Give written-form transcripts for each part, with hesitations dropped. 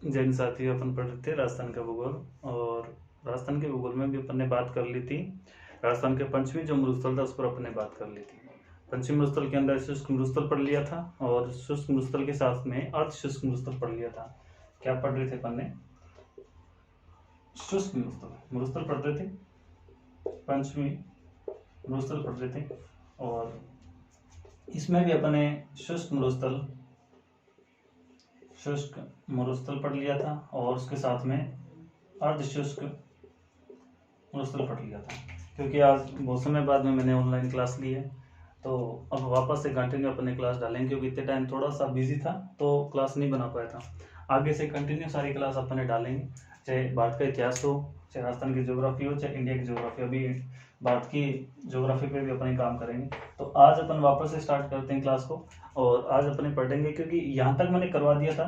जैन साथियों, अपन पढ़ रहे थे राजस्थान का भूगोल। और राजस्थान के भूगोल में भी अपन ने बात कर ली थी। राजस्थान के पंचमी जो मरुस्थल था उस पर अपन ने बात कर ली थी। पंचमी मरुस्थल के अंदर शुष्क मरुस्थल पढ़ लिया था और शुष्क मरुस्थल के साथ में अर्ध शुष्क मरुस्थल पढ़ लिया था। क्या पढ़ रहे थे अपन ने? शुष्क मरुस्थल मरुस्थल पढ़ रहे थे, पंचमी मरुस्थल पढ़ रहे थे। और इसमें भी अपन ने शुष्क मरुस्थल पढ़ लिया था और उसके साथ में अर्ध शुष्क मरुस्थल पढ़ लिया था। क्योंकि आज बहुत समय बाद में मैंने ऑनलाइन क्लास ली है, तो अब वापस से कंटिन्यू अपने क्लास डालेंगे। क्योंकि इतने टाइम थोड़ा सा बिजी था तो क्लास नहीं बना पाया था। आगे से कंटिन्यू सारी क्लास अपने डालेंगे, चाहे भारत का इतिहास हो, चाहे राजस्थान की ज्योग्राफी हो, चाहे इंडिया की ज्योग्राफी। अभी भारत की ज्योग्राफी पे भी अपन काम करेंगे। तो आज अपन वापस से स्टार्ट करते हैं क्लास को और आज अपने पढ़ेंगे। क्योंकि यहाँ तक मैंने करवा दिया था,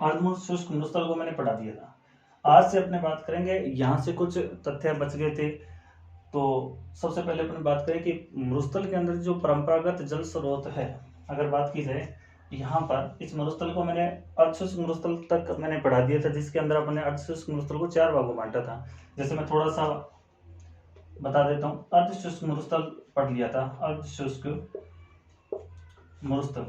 अर्ध शुष्क मरुस्थल को मैंने पढ़ा दिया था। आज से अपने बात करेंगे, यहाँ से कुछ तथ्य बच गए थे। तो सबसे पहले अपने बात करें कि मरुस्थल के अंदर जो परंपरागत जल स्रोत है, अगर बात की जाए यहाँ पर, इस मरुस्थल को मैंने अर्धशुष्क मरुस्थल तक मैंने पढ़ा दिया था, जिसके अंदर अपने अर्धशुष्क मरुस्थल को 4 भागों में बांटा था। जैसे मैं थोड़ा सा बता देता हूँ। अर्धशुष्क मरुस्थल पढ़ लिया था, अर्धशुष्क मरुस्थल।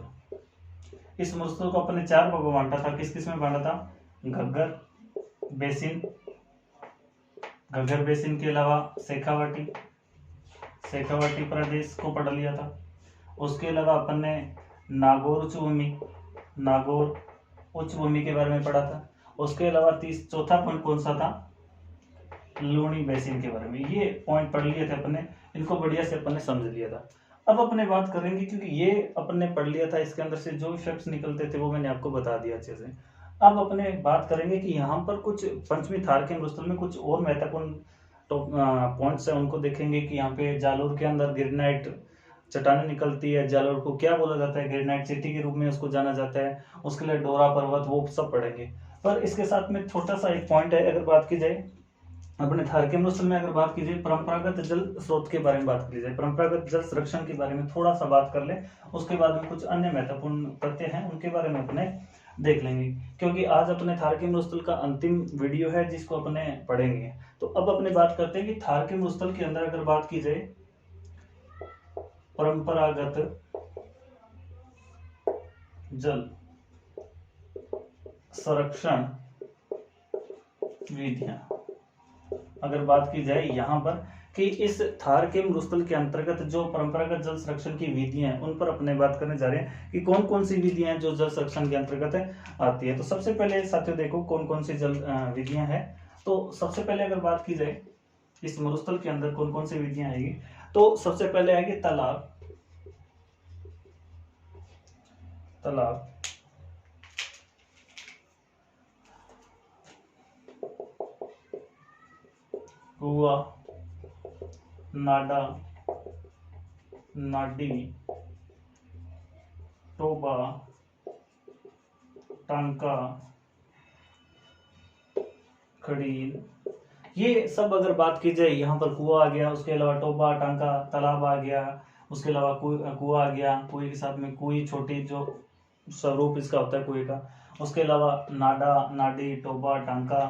इस मरुस्थल को अपने 4 भागों में बांटा था। किस किस में बांटा था? घग्गर बेसिन, घग्गर बेसिन के अलावा शेखावाटी प्रदेश को पढ़ लिया था। उसके अलावा अपन ने नागौर उच्च भूमि के बारे में पढ़ा था। उसके अलावा चौथा पॉइंट कौन सा था? लूणी बेसिन के बारे में। ये पॉइंट पढ़ लिए थे अपन ने, इनको बढ़िया से अपन ने समझ लिया था। अब अपने बात करेंगे, क्योंकि ये अपन ने पढ़ लिया था, इसके अंदर से जो इफेक्ट्स निकलते थे वो मैंने आपको बता दिया अच्छे से। अब अपने बात करेंगे कि यहाँ पर कुछ पंचमी थार के मरुस्थल में कुछ और महत्वपूर्ण पॉइंट्स है, उनको देखेंगे। कि यहाँ पे जालोर के अंदर ग्रेनाइट चट्टानें निकलती है। जालोर को क्या बोला जाता है? ग्रेनाइट सिटी के रूप में उसको जाना जाता है। उसके लिए डोरा पर्वत, वो सब पढ़ेंगे। पर इसके साथ में छोटा सा एक पॉइंट है, अगर बात की जाए अपने थार के मरुस्थल में, अगर बात की जाए परंपरागत जल स्रोत के बारे में बात की जाए, परंपरागत जल संरक्षण के बारे में थोड़ा सा बात कर ले। उसके बाद में कुछ अन्य महत्वपूर्ण तथ्य हैं, उनके बारे में अपने देख लेंगे। क्योंकि आज अपने थार के मरुस्थल का अंतिम वीडियो है जिसको अपने पढ़ेंगे। तो अब अपने बात करते हैं कि थार के मरुस्थल के अंदर अगर बात की जाए परंपरागत जल संरक्षण विधियां, अगर बात की जाए यहाँ पर कि इस थार के मरुस्थल के अंतर्गत जो परंपरागत जल संरक्षण की विधियां हैं, उन पर अपने बात करने जा रहे हैं कि कौन कौन सी विधियां हैं जो जल संरक्षण के अंतर्गत आती है। तो सबसे पहले साथियों देखो कौन कौन सी जल विधियां हैं। तो सबसे पहले अगर बात की जाए इस मरुस्थल के अंदर कौन कौन सी विधियां आएगी, तो सबसे पहले आएगी तालाब, कुआ, नाडा, नाडी, टोबा, टांका, खड़ील। ये सब अगर बात की जाए, यहाँ पर कुआ आ गया, उसके अलावा टोबा, टांका, तालाब आ गया, उसके अलावा कुआ आ गया, कुएं के साथ में कुई छोटी जो स्वरूप इसका होता है कुएं का। उसके अलावा नाडा, नाडी, टोबा, टांका,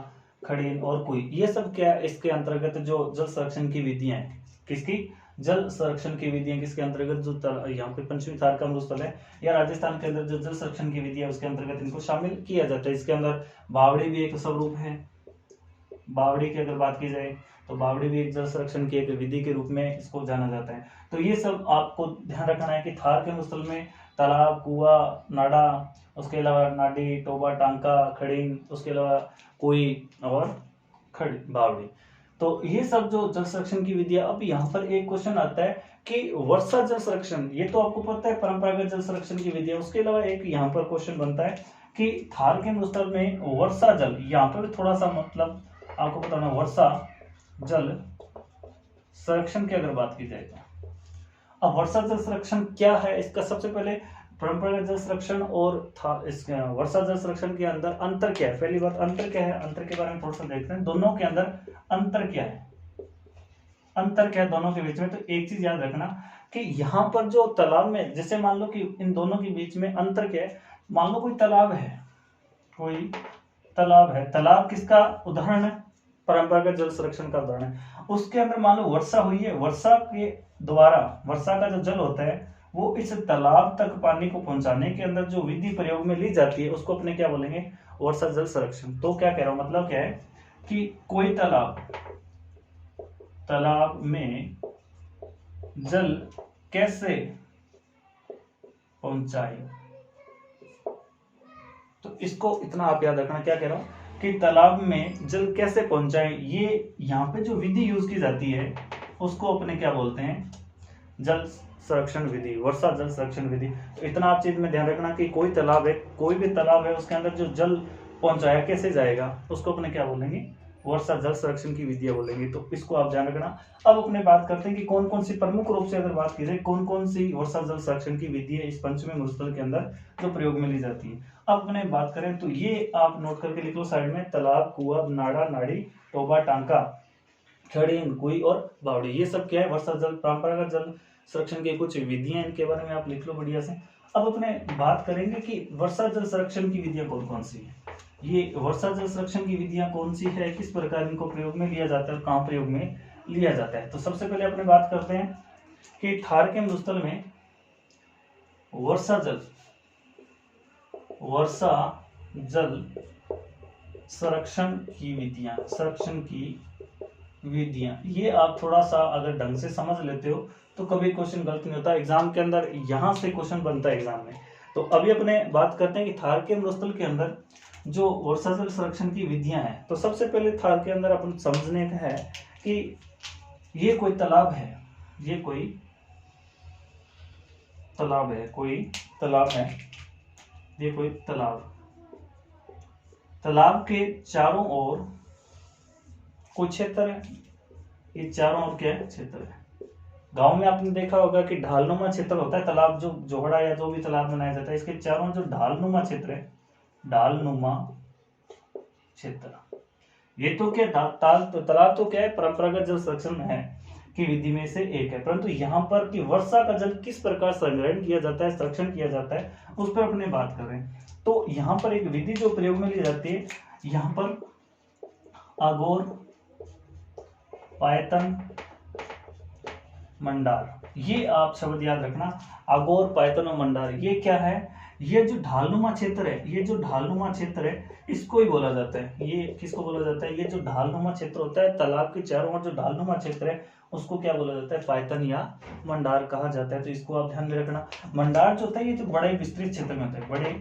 खड़ील और कुई, ये सब क्या इसके अंतर्गत जो जल संरक्षण की विधियां हैं। किसकी? जल संरक्षण की विधियां किसके अंतर्गत? जो यहाँ पे पंचमी थार का मरुस्थल है या राजस्थान के अंदर जो जल संरक्षण की विधि है उसके अंतर्गत इनको शामिल किया जाता है। इसके अंदर बावड़ी भी एक स्वरूप है। बावड़ी की अगर बात की जाए तो बावड़ी भी एक जल संरक्षण की एक विधि के रूप में इसको जाना जाता है। तो ये सब आपको ध्यान रखना है कि थार के मरुस्थल में तालाब, कुआ, नाडा, उसके अलावा नाडी, टोबा, टांका, खड़ीन, उसके अलावा कोई और बावड़ी। तो ये सब जो जल संरक्षण की विधियां। अब यहाँ पर एक क्वेश्चन आता है कि वर्षा जल संरक्षण, ये तो आपको पता है परंपरागत जल संरक्षण की विधि है। उसके अलावा एक यहाँ पर क्वेश्चन बनता है कि थार के मरुस्थल में वर्षा जल, यहाँ पर थोड़ा सा मतलब आपको पता होना, वर्षा जल संरक्षण की अगर बात की जाए तो अब वर्षा जल संरक्षण क्या है, इसका सबसे पहले परंपरागत जल संरक्षण और वर्षा जल संरक्षण के अंदर अंतर क्या है। पहली बात अंतर क्या है, अंतर के बारे में थोड़ा सा देखते हैं। दोनों के अंदर अंतर क्या है, अंतर क्या है दोनों के बीच में। तो एक चीज याद रखना कि यहाँ पर जो तालाब में, जैसे मान लो कि इन दोनों के बीच में अंतर क्या है। मान लो कोई तालाब है, कोई तालाब है, तालाब किसका उदाहरण है? परंपरागत जल संरक्षण का उदाहरण है। उसके अंदर मान लो वर्षा हुई है, वर्षा के द्वारा वर्षा का जो जल होता है वो इस तालाब तक पानी को पहुंचाने के अंदर जो विधि प्रयोग में ली जाती है उसको अपने क्या बोलेंगे? वर्षा जल संरक्षण। तो क्या कह रहा हूं, मतलब क्या है कि कोई तालाब में जल कैसे पहुंचाए, तो इसको इतना आप याद रखना। क्या कह रहा हूं कि तालाब में जल कैसे पहुंचाए, ये यहाँ पे जो विधि यूज की जाती है उसको अपने क्या बोलते हैं? जल संरक्षण विधि, वर्षा जल संरक्षण विधि। तो इतना आप चीज में ध्यान रखना कि कोई तालाब है, कोई भी तालाब है, उसके अंदर जो जल पहुंचाया कैसे जाएगा उसको अपने क्या बोलेंगे? वर्षा जल संरक्षण की विधियां बोलेंगे। तो इसको आप ध्यान रखना। अब अपने बात करते हैं कि कौन कौन सी, प्रमुख रूप से अगर बात की जाए, कौन कौन सी वर्षा जल संरक्षण की विधि है इस पंचमी मरुस्थल के अंदर जो प्रयोग में ली जाती है। अब अपने बात करें तो ये आप नोट करके लिख लो साइड में, तालाब, कुआं, नाड़ा, नाड़ी, टोबा, टांका, खड़ीन, कुई और बावड़ी, ये सब क्या है? वर्षा जल, परंपरागत जल संरक्षण की कुछ विधियां, इनके बारे में आप लिख लो बढ़िया से। अब अपने बात करेंगे कि वर्षा जल संरक्षण की विधियां कौन कौन सी है। ये वर्षा जल संरक्षण की विधियां कौन सी है, किस प्रकार इनको प्रयोग में लिया जाता है और कहाँ प्रयोग में लिया जाता है। तो सबसे पहले अपने बात करते हैं कि थार के मरुस्थल में वर्षा जल संरक्षण की विधियां, ये आप थोड़ा सा अगर ढंग से समझ लेते हो तो कभी क्वेश्चन गलत नहीं होता एग्जाम के अंदर, यहां से क्वेश्चन बनता है एग्जाम में। तो अभी अपने बात करते हैं कि थार के मरुस्थल के अंदर जो वर्षा जल संरक्षण की विधियां हैं। तो सबसे पहले थार के अंदर अपन समझने का है कि ये कोई तालाब है, ये कोई तालाब है, ये कोई तालाब के चारों ओर कोई क्षेत्र है, ये चारों ओर क्या है? क्षेत्र है। गांव में आपने देखा होगा कि ढालनुमा क्षेत्र होता है, तालाब जो जोहड़ा या जो भी तालाब बनाया जाता है इसके चारों जो ढालनुमा क्षेत्र है, ढालनुमा क्षेत्र, ये तो क्या तालाब तो क्या है? परंपरागत जल संरक्षण है की विधि में से एक है। परंतु यहाँ पर कि वर्षा का जल किस प्रकार संग्रहण किया जाता है, संरक्षण किया जाता है, उस पर अपने बात कर रहे हैं। तो यहाँ पर एक विधि जो प्रयोग में ली जाती है, यहाँ पर अगोर, पायतन, मंडार, ये आप शब्द याद रखना। अगोर, पायतन और मंडार, ये क्या है? ये जो ढालनुमा क्षेत्र है, ये जो ढालनुमा क्षेत्र है इसको ही बोला जाता है। ये किसको बोला जाता है? ये जो ढालनुमा क्षेत्र होता है, तालाब के चारों ओर जो ढालनुमा क्षेत्र है उसको क्या बोला जाता है? पायतन या मंडार कहा जाता है। तो इसको आप ध्यान में रखना। मंडार जो होता है ये जो बड़े विस्तृत क्षेत्र में होता है, बड़े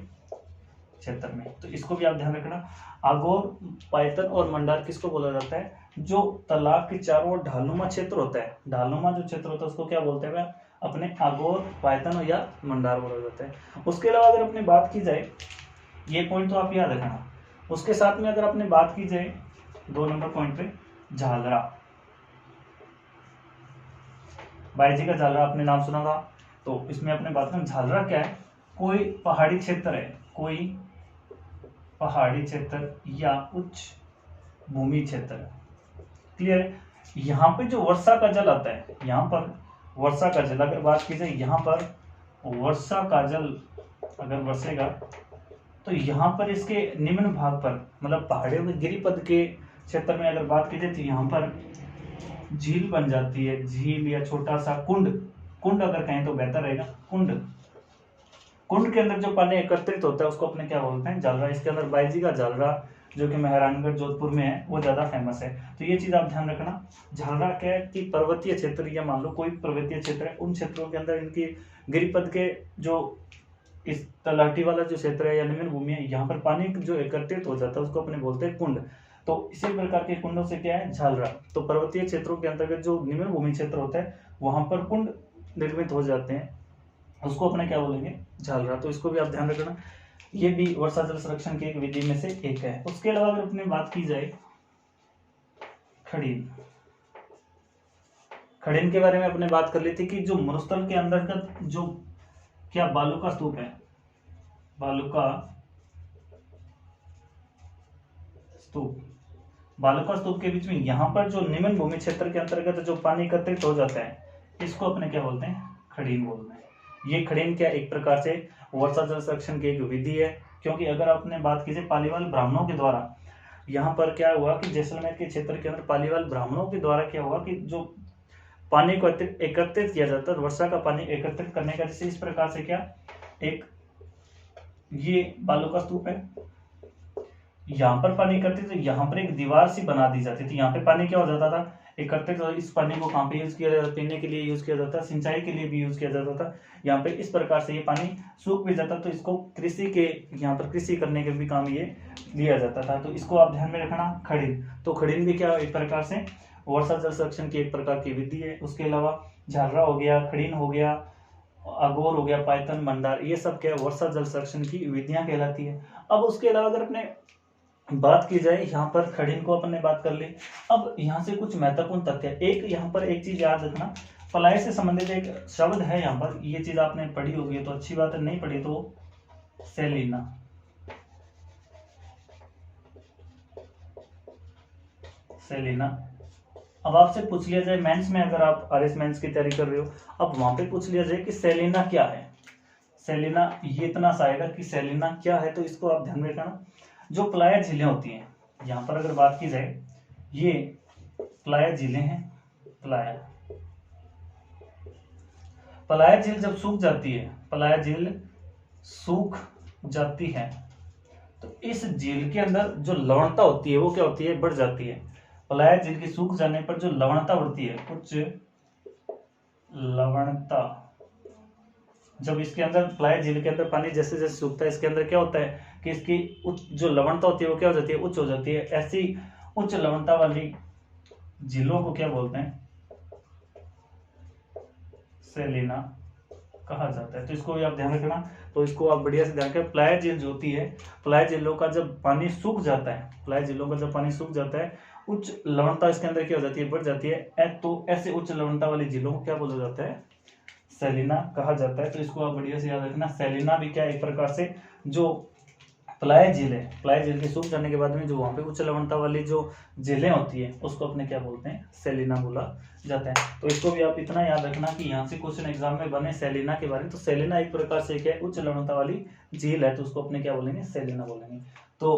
क्षेत्र में, तो इसको भी आप ध्यान रखना। अगोर, पायतन और मंडार किसको बोला जाता है? जो तालाब के चारों ओर ढालनुमा क्षेत्र होता है, ढालनुमा जो क्षेत्र होता है उसको क्या बोलते हैं? अपने अगोर, पायतन या मंडार बोला जाता है। उसके अलावा अगर अपनी बात की जाए, ये पॉइंट तो आप याद रखना। उसके साथ में अगर अपने बात की जाए 2 नंबर पॉइंट पे, झालरा, बाईजी का झालरा आपने नाम सुना था। तो इसमें अपने बात करें, झालरा क्या है? कोई पहाड़ी क्षेत्र है, कोई पहाड़ी क्षेत्र या उच्च भूमि क्षेत्र। क्लियर है? यहाँ पे जो वर्षा का जल आता है, यहाँ पर वर्षा का जल अगर बात की जाए, यहाँ पर वर्षा का जल अगर बरसेगा तो यहाँ पर इसके निम्न भाग पर, मतलब पहाड़ियों में गिरिपद के क्षेत्र में अगर बात की जाए तो यहाँ पर झील बन जाती है, झील या छोटा सा कुंड अगर कहें तो बेहतर रहेगा। कुंड के अंदर जो पानी एकत्रित होता है उसको अपने क्या बोलते हैं? झालरा। इसके अंदर बाईजी का झालरा जो कि मेहरानगढ़ जोधपुर में है वो ज्यादा फेमस है। तो ये चीज आप ध्यान रखना। झालरा क्या है कि पर्वतीय क्षेत्र, या मान लो कोई पर्वतीय क्षेत्र है, उन क्षेत्रों के अंदर इनकी गिरिपद के जो इस तलहटी वाला जो क्षेत्र है या निम्न भूमि है, यहाँ पर पानी जो एकत्रित हो जाता है उसको अपने बोलते हैं कुंड। तो इसी प्रकार के कुंडों से क्या है? झालरा। तो पर्वतीय क्षेत्रों के अंतर्गत जो निम्न भूमि क्षेत्र होता है वहां पर कुंड निर्मित हो जाते हैं, उसको अपने क्या बोलेंगे? झालरा। तो इसको भी आप ध्यान रखना। ये भी वर्षा जल संरक्षण की एक विधि में से एक है। उसके अलावा अगर अपने बात की जाए खड़ीन के बारे में अपने बात कर ली थी कि जो मरुस्थल के अंतर्गत जो क्या बालू का स्तूप है, बालू का स्तूप के बीच में यहाँ पर जो निम्न भूमि क्षेत्र के अंतर्गत जो पानी एकत्रित हो जाता है इसको अपने क्या बोलते हैं? खड़ीन बोलते हैं। ये खड़ीन क्या एक प्रकार से वर्षा जल संरक्षण की एक विधि है क्योंकि अगर आपने बात की जाए पालीवाल ब्राह्मणों के द्वारा, यहाँ पर क्या हुआ कि जैसलमेर के क्षेत्र के अंदर पालीवाल ब्राह्मणों के द्वारा क्या हुआ कि जो पानी को एकत्रित किया जाता है, वर्षा का पानी एकत्रित करने का, जैसे इस प्रकार से क्या, एक ये बालू का स्तूप है, यहाँ पर पानी एकत्रित, तो यहाँ पर एक दीवार सी बना दी जाती थी, यहाँ पे पानी क्या हो जाता था एकत्रित, तो इस पानी को कहाँ पे यूज किया जाता था, पीने के लिए यूज किया जाता, सिंचाई के लिए भी यूज किया जाता था। यहाँ पे इस प्रकार से ये पानी सूख भी जाता, तो इसको कृषि के, यहाँ पर कृषि करने के भी काम ये लिया जाता था। तो इसको आप ध्यान में रखना। खड़ीन, तो खड़ीन भी क्या एक प्रकार से वर्षा जल संरक्षण की एक प्रकार की विधि है। उसके अलावा झालरा हो गया, खड़ीन हो गया, अगोर हो गया, पायतन, मंडार, ये सब क्या वर्षा जल संरक्षण की विधियां कहलाती है। अब उसके अलावा अगर अपने बात की जाए, यहाँ पर खड़ीन को अपन ने बात कर ली। अब यहाँ से कुछ महत्वपूर्ण तथ्य, एक यहाँ पर एक चीज याद रखना, पलाय से संबंधित एक शब्द है यहाँ पर, ये चीज आपने पढ़ी होगी तो अच्छी बात है, नहीं पढ़ी तो सेलिना। सेलिना, अब आपसे पूछ लिया जाए मेंस में, अगर आप आरएस मेंस की तैयारी कर रहे हो, अब वहां पे पूछ लिया जाए कि सेलिना क्या है। सेलिना ये इतना सा आएगा कि सेलिना क्या है, तो इसको आप ध्यान में रखना। जो प्लाया झीलें होती हैं, यहाँ पर अगर बात की जाए, ये प्लाया झीलें हैं। प्लाया झील जब सूख जाती है, प्लाया झील सूख जाती है, तो इस झील के अंदर जो लवणता होती है वो क्या होती है, बढ़ जाती है। प्लाया झील की सूख जाने पर जो लवणता बढ़ती है, उच्च लवणता, जब इसके अंदर प्लाया झील के अंदर पानी जैसे जैसे सूखता है, इसके अंदर क्या होता है कि इसकी जो लवणता होती है वो क्या हो जाती है, उच्च हो जाती है। ऐसी उच्च लवणता वाली झीलों को क्या बोलते हैं, सेलिना कहा जाता है। तो इसको भी आप ध्यान रखना। तो इसको आप बढ़िया से ध्यान रखें। प्लाया झील जो होती है, प्लाया झीलों का जब पानी सूख जाता है, प्लाया झीलों का जब पानी सूख जाता है, उच्च लवणता इसके अंदर क्या हो जाती है, बढ़ जाती है। तो ऐसे उच्च लवणता वाली झीलों को क्या बोला जाता है, सेलिना कहा जाता है। तो इसको आप बढ़िया से याद रखना। सेलिना भी क्या एक प्रकार से जो प्लाया झील है, प्लाया झील के सूख जाने के बाद में जो वहां पे उच्च लवणता वाली जो झीलें होती है, उसको अपने क्या बोलते हैं, सेलिना बोला जाता है। तो इसको भी आप इतना याद रखना कि यहाँ से क्वेश्चन एग्जाम में बने सेलिना के बारे में। तो सेलिना एक प्रकार से क्या है, उच्च लवणता वाली झील है, तो उसको अपने क्या बोलेंगे, सेलिना बोलेंगे। तो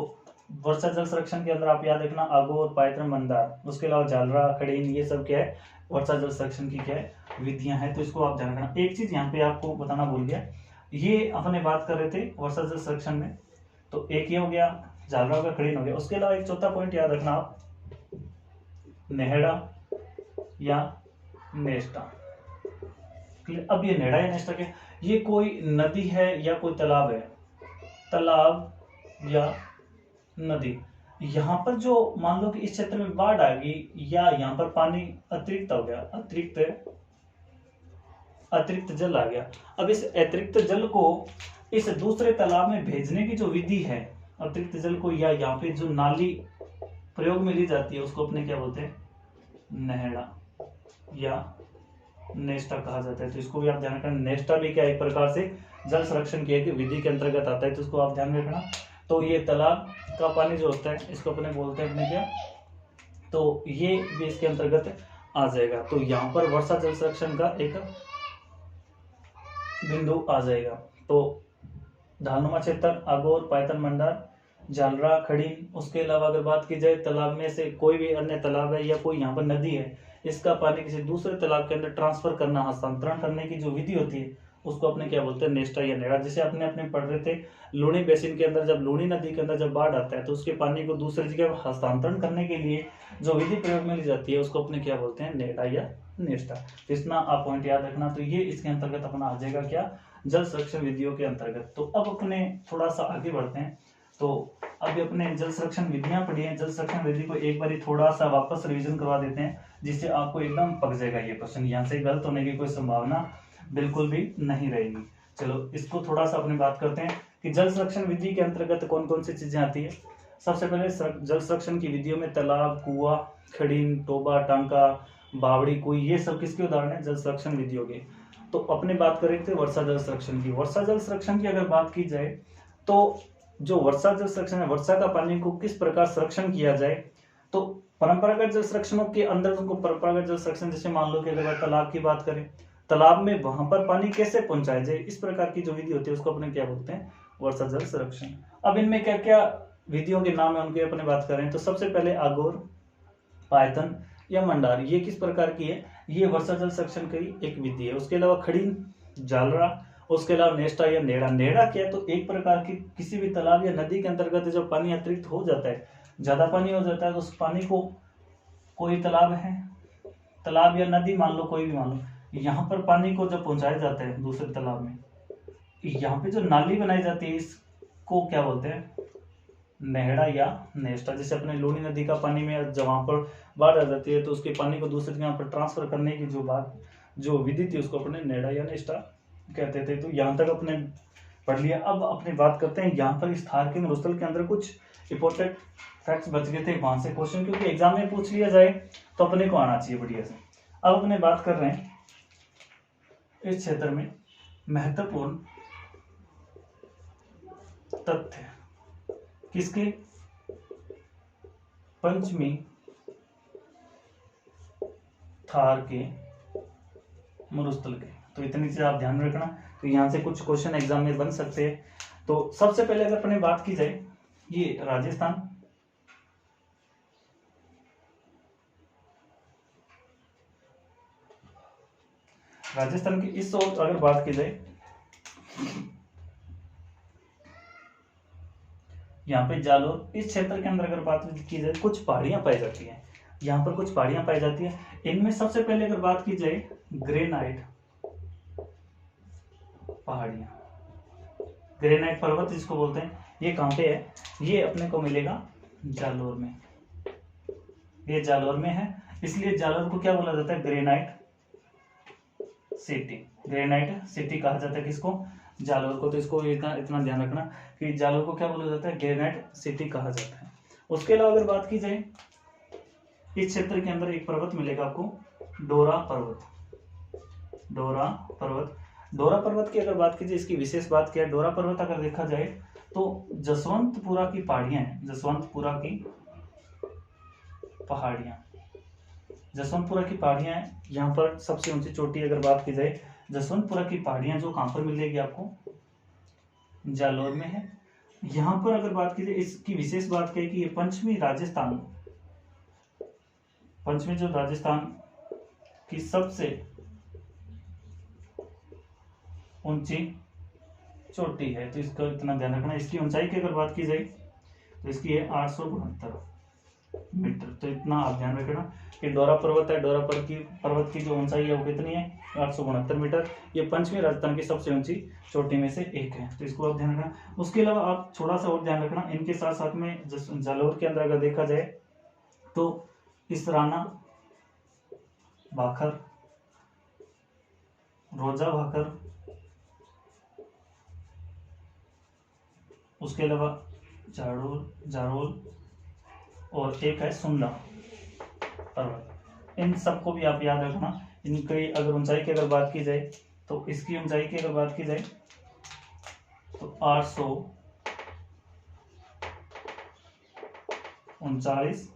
वर्षा जल संरक्षण के अंदर आप याद रखना अगोर, पायतन, मंदार, उसके अलावा झालरा, खड़ीन, ये सब क्या है वर्षा जल संरक्षण की क्या है विधियां हैं। तो इसको आप ध्यान रखना। एक चीज यहाँ पे आपको बताना भूल गया, ये अपने बात कर रहे थे वर्षा जल संरक्षण में, तो एक ये हो गया, झालरा हो गया, खड़ीन हो गया। उसके अलावा एक चौथा पॉइंट याद रखना आप, नेहड़ा या नेस्टा। अब ये नेहड़ा या नेस्टा क्या, ये कोई नदी है या कोई तालाब है, तालाब या नदी। यहाँ पर जो मान लो कि इस क्षेत्र में बाढ़ आ गई, या यहाँ पर पानी अतिरिक्त हो गया, अतिरिक्त जल आ गया। अब इस अतिरिक्त जल को इस दूसरे तालाब में भेजने की जो विधि है, अतिरिक्त जल को, या यहाँ पे जो नाली प्रयोग में ली जाती है, उसको अपने क्या बोलते हैं, नेहड़ा या नेस्टा कहा जाता है। तो इसको भी आप ध्यान रखना। नेस्टा भी क्या एक प्रकार से जल संरक्षण की एक विधि के अंतर्गत आता है, तो इसको आप ध्यान में रखना। तो ये तालाब का पानी जो होता है, इसको अपने बोलते हैं अपने क्या, तो ये भी इसके अंतर्गत आ जाएगा। तो यहाँ पर वर्षा जल संरक्षण का एक बिंदु आ जाएगा। तो ढालनुमा क्षेत्र, अगोर, पायतन, मंडार, झालरा, खड़ीन। उसके अलावा अगर बात की जाए तालाब में से कोई भी अन्य तालाब है या कोई यहाँ पर नदी है, इसका पानी किसी दूसरे तालाब के अंदर ट्रांसफर करना, हस्तांतरण करने की जो विधि होती है, उसको अपने क्या बोलते हैं, नेस्टा या नेड़ा। जैसे अपने पढ़ रहे थे लूनी बेसिन के अंदर, जब लूनी नदी के अंदर जब बाढ़ आता है, तो उसके पानी को दूसरी जगह हस्तांतरण करने के लिए जो विधि प्रयोग में ली जाती है, उसको अपने क्या बोलते हैं, नेड़ा या नेस्टा। तो इतना आप पॉइंट याद रखना। तो ये इसके अंतर्गत अपना आ जाएगा क्या, जल संरक्षण विधियों के अंतर्गत। तो अब अपने थोड़ा सा आगे बढ़ते हैं। तो अभी अपने जल संरक्षण विधियां पढ़ी हैं, जल संरक्षण विधि को एक बार थोड़ा सा वापस रिवीजन करवा देते हैं, जिससे आपको एकदम पक जाएगा ये क्वेश्चन, यहाँ से गलत होने की कोई संभावना बिल्कुल भी नहीं रहेगी। चलो इसको थोड़ा सा अपनी बात करते हैं कि जल संरक्षण विधि के अंतर्गत कौन कौन सी चीजें आती है। सबसे पहले जल संरक्षण की विधियों में तालाब, कुआं, खड़ीन, टोबा, टांका, बावड़ी, कुई, ये सब किसके उदाहरण है, जल संरक्षण विधियों के। तो अपने बात कर रहे थे वर्षा जल संरक्षण की। वर्षा जल संरक्षण की अगर बात की जाए, तो जो वर्षा जल संरक्षण है, वर्षा का पानी को किस प्रकार संरक्षण किया जाए, तो परंपरागत जल संरक्षणों के अंदर उनको परंपरागत जल संरक्षण, जैसे मान लो कि अगर तालाब की बात करें, तालाब में वहां पर पानी कैसे पहुंचाया जाए, इस प्रकार की जो विधि होती है, उसको अपने क्या बोलते हैं, वर्षा जल संरक्षण। अब इनमें क्या क्या विधियों के नाम है उनके अपने बात करें तो सबसे पहले अगोर, पायथन या मंडार, ये किस प्रकार की है, ये वर्षा जल संरक्षण की एक विधि है। उसके अलावा खड़ी, जालरा, उसके अलावा नेस्टा या नेड़ा। नेड़ा क्या है, तो एक प्रकार की किसी भी तालाब या नदी के अंतर्गत जब पानी अतिरिक्त हो जाता है, ज्यादा पानी हो जाता है, तो उस पानी को, कोई तालाब है, तालाब या नदी मान लो, कोई भी मान लो, यहाँ पर पानी को जब पहुंचाया जाता है दूसरे तालाब में, यहाँ पे जो नाली बनाई जाती है इसको क्या बोलते हैं, नेहड़ा या नेस्टा। जैसे अपने लूनी नदी का पानी में जब वहां पर बाढ़ आ जाती है तो उसके पानी को दूसरे यहाँ पर ट्रांसफर करने की जो विधि थी उसको अपने नेहड़ा या नेस्टा कहते थे। तो यहाँ तक अपने पढ़ लिया। अब अपनी बात करते हैं यहाँ पर इस थार के मरुस्थल के अंदर कुछ इंपॉर्टेंट फैक्ट्स बच गए थे वहां से क्वेश्चन, क्योंकि एग्जाम में पूछ लिया जाए तो अपने को आना चाहिए बढ़िया से। अब अपने बात कर रहे हैं इस क्षेत्र में महत्वपूर्ण तथ्य किसके, पंचमी थार के मरुस्थल के। तो इतनी चीज आप ध्यान रखना। तो यहाँ से कुछ क्वेश्चन एग्जाम में बन सकते हैं। तो सबसे पहले अगर अपने बात की जाए, ये राजस्थान, राजस्थान की इस ओर अगर बात की जाए, यहाँ पे जालोर, इस क्षेत्र के अंदर अगर बात की जाए कुछ पहाड़ियां पाई जाती हैं। यहाँ पर कुछ पहाड़ियां पाई जाती है। इनमें सबसे पहले अगर बात की जाए ग्रेनाइट पहाड़ियां, ग्रेनाइट पर्वत जिसको बोलते हैं, ये कहाँ पे है, ये अपने को मिलेगा जालोर में। ये जालोर में है, इसलिए जालोर को क्या बोला जाता है, ग्रेनाइट सिटी। ग्रेनाइट सिटी कहा जाता है किसको, जालोर को। तो इसको इतना ध्यान रखना कि जालोर को क्या बोला जाता है, ग्रेनाइट सिटी कहा जाता है। उसके अलावा अगर बात की जाए, इस क्षेत्र के अंदर एक पर्वत मिलेगा आपको, डोरा पर्वत। डोरा पर्वत, डोरा पर्वत की अगर बात की जाए, इसकी विशेष बात क्या है, डोरा पर्वत अगर देखा जाए तो जसवंतपुरा की पहाड़ियां हैं, जसवंतपुरा की पहाड़ियां, जसवंतपुरा की पहाड़ियां हैं। यहाँ पर सबसे ऊंची चोटी अगर बात की जाए, जसवंतपुरा की पहाड़ियां जो कहां पर मिलेगी आपको, जालोर में है। यहाँ पर अगर बात की जाए, इसकी विशेष बात क्या है कि ये पंचमी राजस्थान, पंचमी जो राजस्थान की सबसे ऊंची चोटी है। तो इसका इतना ध्यान रखना। इसकी ऊंचाई की अगर बात की जाए तो इसकी है 869 मीटर। तो इतना आप ध्यान रखना कि डोरा पर्वत है, डोरा पर्वत की जो ऊंचाई है वो कितनी है, 869 मीटर। ये पंचमी राजस्थान की सबसे ऊंची चोटी में से एक है। तो इसको आप ध्यान रखना। उसके अलावा आप थोड़ा सा और ध्यान रखना, इनके साथ साथ में जालोर के अंदर अगर देखा जाए तो इसराना भाखर, रोजा भाखर, उसके अलावा जारोल और एक है सुंदा पर्वत। इन सबको भी आप याद रखना। इनकी अगर ऊंचाई की अगर बात की जाए तो इसकी ऊंचाई की अगर बात की जाए तो 839,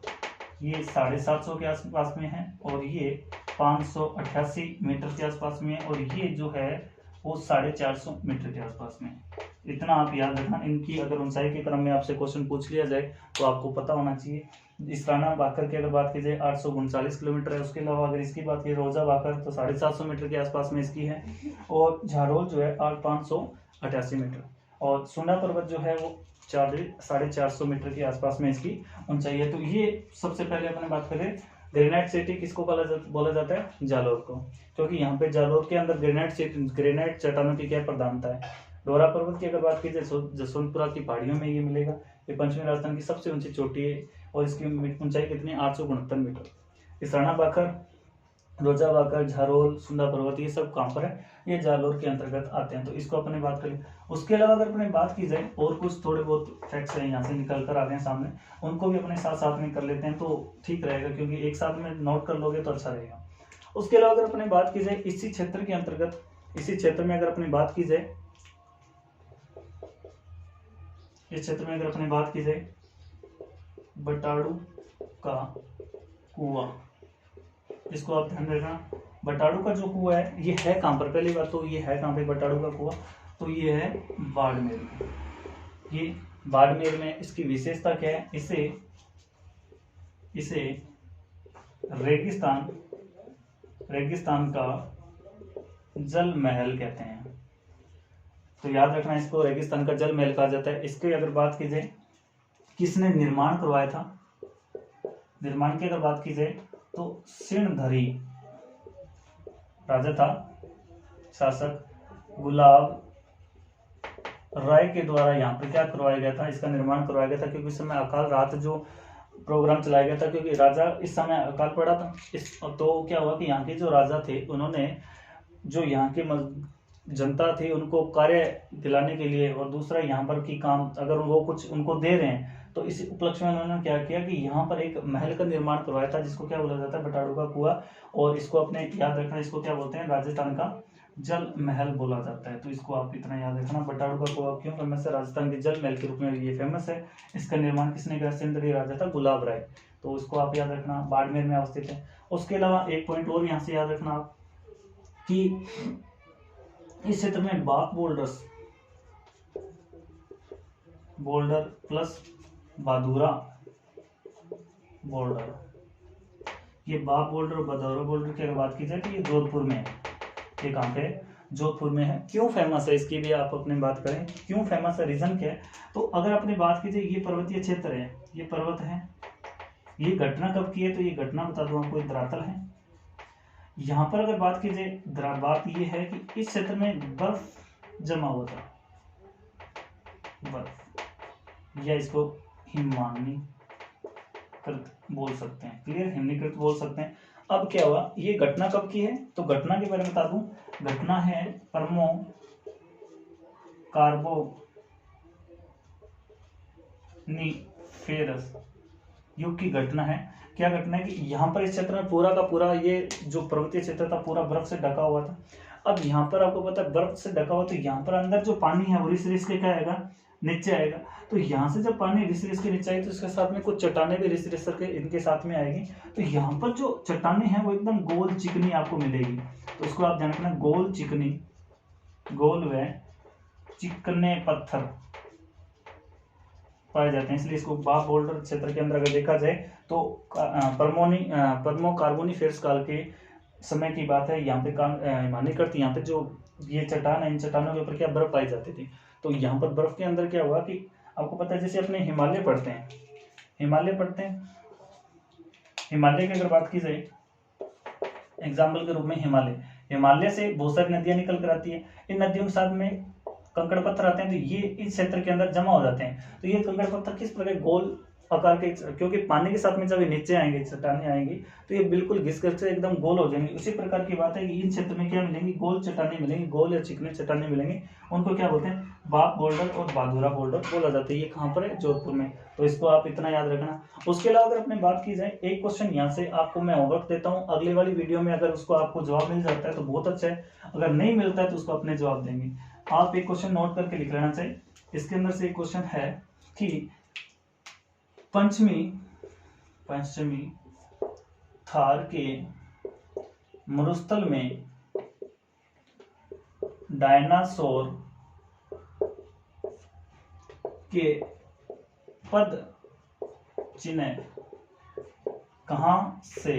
ये 750 के आसपास में है, और ये 588 मीटर के आसपास में है, और ये जो है वो 450 मीटर के आसपास में है। इतना आप याद रखना। इनकी अगर ऊंचाई के क्रम में आपसे क्वेश्चन पूछ लिया जाए तो आपको पता होना चाहिए। इसराना भाकर की अगर बात की जाए 839 किलोमीटर है। उसके अलावा अगर इसकी बात की रोजा भाकर तो 750 मीटर के आसपास में इसकी है, और झारोल जो है 588 मीटर, और सुंडा पर्वत जो है वो 450 मीटर के आसपास में इसकी ऊंचाई है। तो ये सबसे पहले अपने बात करें ग्रेनाइट सिटी किसको बोला जाता है, जालोर को, क्योंकि यहाँ पे जालोर के अंदर ग्रेनाइट चट्टानों की क्या प्रधानता है। डोरा पर्वत की अगर बात की जाए जसवंतपुरा की पहाड़ियों में ये मिलेगा। ये पंचमी राजस्थान की सबसे ऊंची चोटी है, और इसकी ऊंचाई कितनी है, 869 मीटर। इसराना बाकर, रोजा बाकर, झारोल, सुंदा पर्वत, ये सब कहाँ पर है, ये जालोर के अंतर्गत आते हैं। तो इसको अपने बात करें। उसके अलावा अगर अपने बात की जाए और कुछ थोड़े बहुत फैक्ट्स हैं यहाँ से निकल कर आ रहे हैं सामने, उनको भी अपने साथ साथ में कर लेते हैं तो ठीक रहेगा, क्योंकि एक साथ में नोट कर लोगे तो अच्छा रहेगा। उसके अलावा अगर अपने बात की जाए इसी क्षेत्र के अंतर्गत, इसी क्षेत्र में अगर अपनी बात की जाए, इस क्षेत्र में अगर अपनी बात की जाए बटाड़ू का कुआं, इसको आप ध्यान रखना। बटाड़ू का जो कुआं है ये है कहां पर, पहली बात तो ये है कहां पे बटाड़ू का कुआं, तो ये है बाड़मेर में। ये बाड़मेर में इसकी विशेषता क्या है, इसे रेगिस्तान का जल महल कहते हैं। तो याद रखना, इसको रेगिस्तान का जल महल कहा जाता है। इसकी अगर बात की जाए किसने निर्माण करवाया था, निर्माण की अगर बात की जाए तो सिणधरी राजा था, शासक गुलाब राय के द्वारा यहाँ पर क्या करवाया गया था, इसका निर्माण करवाया गया था। क्योंकि इस समय अकाल रात जो प्रोग्राम चलाया गया था, क्योंकि राजा इस समय अकाल पड़ा था। तो क्या हुआ कि यहाँ के जो राजा थे उन्होंने जो यहाँ के जनता थी उनको कार्य दिलाने के लिए, और दूसरा यहाँ पर की काम अगर वो कुछ उनको दे रहे हैं, तो इस उपलक्ष्य में उन्होंने क्या किया कि यहाँ पर एक महल का निर्माण करवाया था, जिसको क्या बोला जाता है, बटाड़ू का कुआं। और इसको अपने याद रखना, इसको क्या बोलते हैं, राजस्थान का जल महल बोला जाता है। तो इसको आप इतना याद रखना, बटाड़ू का कुआं क्यों फेमस है, राजस्थान के जल महल के रूप में ये फेमस है। इसका निर्माण किसने किया, सिंधरी राजा था गुलाब राय। तो इसको आप याद रखना, बाड़मेर में अवस्थित है। उसके अलावा एक पॉइंट और यहाँ से याद रखना आप कि इस क्षेत्र में बाक बोल्डर प्लस बादुरा बोल्डर, ये बाक बोल्डर और बादुरा बोल्डर की अगर बात की जाए तो ये जोधपुर में है। ये कहाँ पे है, जोधपुर में है। क्यों फेमस है इसकी भी आप अपनी बात करें, क्यों फेमस है, रीजन क्या है। तो अगर अपनी बात की जाए, ये पर्वतीय क्षेत्र है, ये पर्वत है। ये घटना कब की है, तो ये घटना बता दूं आपको, धरातल है। यहाँ पर अगर बात की जाए, बात ये है कि इस क्षेत्र में बर्फ जमा हुआ था, बर्फ, या इसको हिमानीकृत बोल सकते हैं। क्लियर, हिमनीकृत बोल सकते हैं। अब क्या हुआ, ये घटना कब की है, तो घटना के बारे में बता दूं, घटना है परमो कार्बोनिफेरस युग की घटना है। क्या घटना है कि यहाँ पर इस क्षेत्र में पूरा का पूरा ये जो पर्वतीय क्षेत्र था पूरा बर्फ से ढका हुआ था। अब यहाँ पर आपको पता है बर्फ से ढका हुआ, तो यहाँ पर अंदर जो पानी है वो रिस के क्या आएगा, नीचे आएगा। तो यहाँ से जब पानी रिस के नीचे आएगी तो इसके साथ में कुछ चट्टाने भी रिस के इनके साथ में आएगी। तो यहाँ पर जो चट्टाने हैं वो एकदम गोल चिकनी आपको मिलेगी। तो इसको आप ध्यान रखना, गोल चिकनी, गोल व चिकने पत्थर पाए जाते हैं, इसलिए इसको बाक बोल्डर क्षेत्र के अंदर अगर देखा जाए तो परमो कार्बोनिफेरस काल के समय की बात है। यहाँ पे हिमानीकृत, यहाँ पे जो ये चट्टान है, इन चट्टानों के ऊपर क्या बर्फ पाई जाती थी। तो यहाँ पर बर्फ के अंदर क्या हुआ कि आपको पता है, जैसे अपने हिमालय पढ़ते हैं, हिमालय की अगर बात की जाए एग्जाम्पल के रूप में, हिमालय से बहुत सारी नदियां निकल कर आती है। इन नदियों के साथ में कंकड़ पत्थर आते हैं, तो ये इस क्षेत्र के अंदर जमा हो जाते हैं। तो ये कंकड़ पत्थर किस प्रकार गोल आकार के, क्योंकि पानी के साथ में जब ये नीचे आएंगे, चट्टाने आएंगी, तो ये बिल्कुल घिस करके एकदम गोल हो जाएंगे। उसी प्रकार की बात है कि इन क्षेत्र में क्या मिलेंगी, गोल चट्टाने मिलेंगी, गोल या चिकने चट्टाने मिलेंगे। उनको क्या बोलते हैं, बाक बोल्डर और बादुरा बोल्डर बोला जाता है। ये कहाँ पर है, जोधपुर में। तो इसको आप इतना याद रखना। उसके अलावा अगर अपने बात की जाए, एक क्वेश्चन यहाँ से आपको मैं होमवर्क देता हूँ, अगली वाली वीडियो में अगर उसको आपको जवाब मिल जाता है तो बहुत अच्छा है, अगर नहीं मिलता है तो उसको अपने जवाब देंगे। आप एक क्वेश्चन नोट करके लिख लेना चाहिए। इसके अंदर से एक क्वेश्चन है कि पंचमी थार के मरुस्थल में डायनासोर के पद चिन्ह कहां से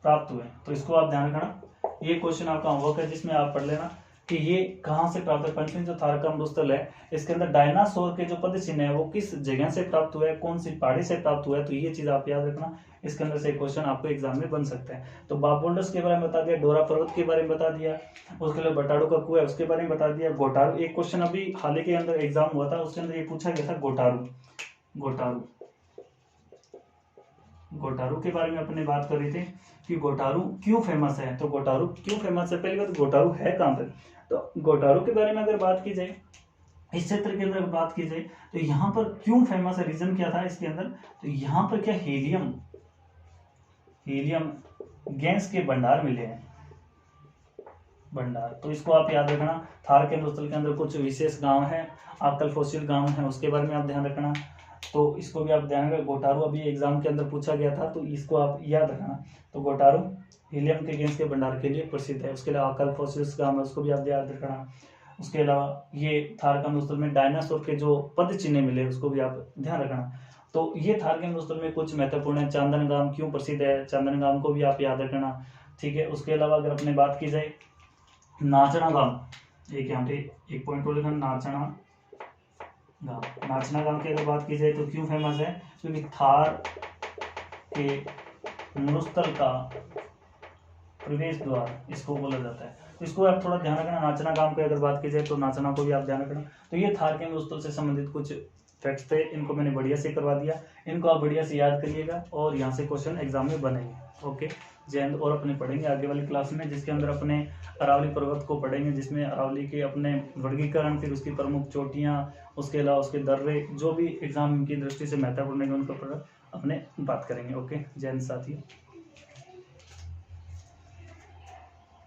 प्राप्त हुए। तो इसको आप ध्यान रखना, ये क्वेश्चन आपका होमवर्क है जिसमें आप पढ़ लेना कि ये कहां से प्राप्त है। पंचमी जो थार का मरुस्थल है, इसके अंदर डायनासोर के जो पद चिन्ह है वो किस जगह से प्राप्त हुआ है, कौन सी पहाड़ी से प्राप्त हुआ है। तो ये चीज आप याद रखना, इसके अंदर से क्वेश्चन आपको एग्जाम में बन सकता है। तो बाक बोल्डर्स के बारे में बता दिया, डोरा पर्वत के बारे में बता दिया, उसके लिए बटाड़ू का कुआं है उसके बारे में बता दिया। गोटारू, एक क्वेश्चन अभी हाल ही के अंदर एग्जाम हुआ था, उसके अंदर ये पूछा गया था गोटारू के बारे में अपने बात कर रहे थे कि गोटारू क्यों फेमस है। तो गोटारू क्यों फेमस है, पहली बात गोटारू है कहां पर। तो गोटारू के बारे में अगर बात की जाए, इस क्षेत्र के अंदर बात की जाए, तो यहाँ पर क्यों फेमस है, रीजन क्या था इसके अंदर। तो यहाँ पर क्या हीलियम गैस के भंडार मिले हैं, भंडार। तो इसको आप याद रखना। थार के मरुस्थल के अंदर कुछ विशेष गांव है, आपकल फॉसिल गांव है, उसके बारे में आप ध्यान रखना। तो इसको भी आप ध्यान रखना। गोटारू अभी एग्जाम के अंदर पूछा गया था, तो इसको आप याद रखना। तो गोटारू हीलियम के गैस के भंडार के लिए प्रसिद्ध है। उसके अलावा आपकल फॉसिल्स गांव है, उसको भी आप याद रखना। उसके अलावा ये थार कामरूस्थल में डायनासोर के जो पद चिन्ह मिले उसको भी आप ध्यान रखना। तो ये थार कामरूस्थल में कुछ महत्वपूर्ण है। चांदनगाम क्यों प्रसिद्ध है, चांदनगाम को भी आप याद रखना, ठीक है। उसके अलावा अगर अपने बात की जाए नाचना गांव, एक यहाँ पे एक पॉइंट और लिखना, नाचना गांव। नाचना गांव की अगर बात की जाए तो क्यों फेमस है, क्योंकि थार के मरुस्थल का प्रवेश द्वार इसको बोला जाता है। तो इसको आप थोड़ा ध्यान रखना। नाचना गांव की अगर बात की जाए तो नाचना को भी आप ध्यान रखना। तो ये थार के मरुस्थल से संबंधित कुछ फैक्ट्स थे, इनको मैंने बढ़िया से करवा दिया, इनको आप बढ़िया से याद करिएगा और यहाँ से क्वेश्चन एग्जाम में बनेंगे। ओके, जय हिंद। और अपने पढ़ेंगे आगे वाली क्लास में, जिसके अंदर अपने अरावली पर्वत को पढ़ेंगे, जिसमें अरावली के अपने वर्गीकरण, फिर उसकी प्रमुख चोटियाँ, उसके अलावा उसके दर्रे, जो भी एग्जाम की दृष्टि से महत्वपूर्ण है उनका अपने बात करेंगे। ओके, जय हिंद साथियों।